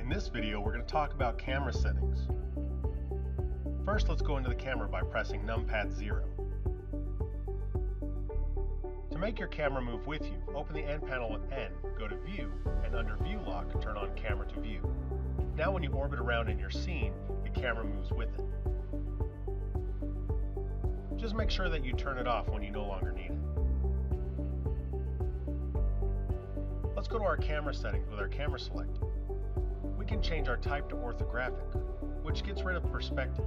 In this video, we're going to talk about camera settings. First, let's go into the camera by pressing numpad 0. To make your camera move with you, open the N panel with N, go to View, and under View Lock, turn on Camera to View. Now when you orbit around in your scene, the camera moves with it. Just make sure that you turn it off when you no longer need it. Let's go to our camera settings with our camera selected. We can change our type to orthographic, which gets rid of perspective.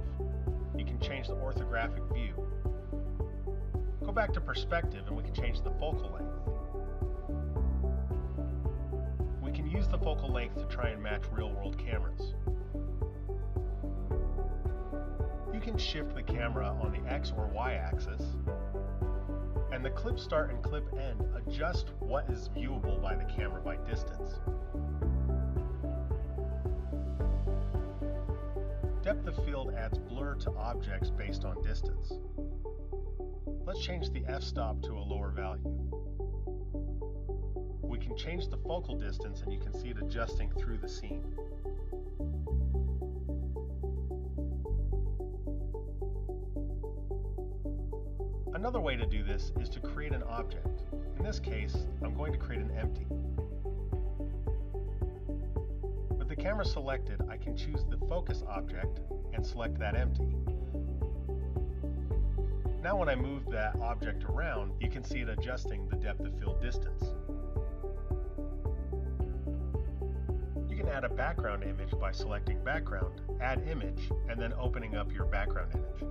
You can change the orthographic view. Go back to perspective and we can change the focal length. We can use the focal length to try and match real-world cameras. You can shift the camera on the X or Y axis, and the clip start and clip end adjust what is viewable by the camera by distance. Depth of field adds blur to objects based on distance. Let's change the f-stop to a lower value. We can change the focal distance and you can see it adjusting through the scene. Another way to do this is to create an object. In this case, I'm going to create an empty. With the camera selected, I can choose the focus object and select that empty. Now when I move that object around, you can see it adjusting the depth of field distance. You can add a background image by selecting Background, Add Image, and then opening up your background image.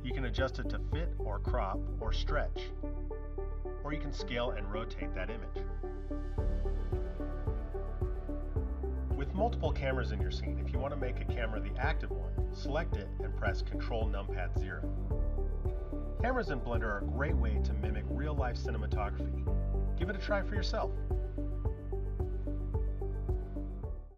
You can adjust it to fit or crop or stretch, or you can scale and rotate that image. With multiple cameras in your scene, if you want to make a camera the active one, select it and press Ctrl numpad 0. Cameras in Blender are a great way to mimic real-life cinematography. Give it a try for yourself.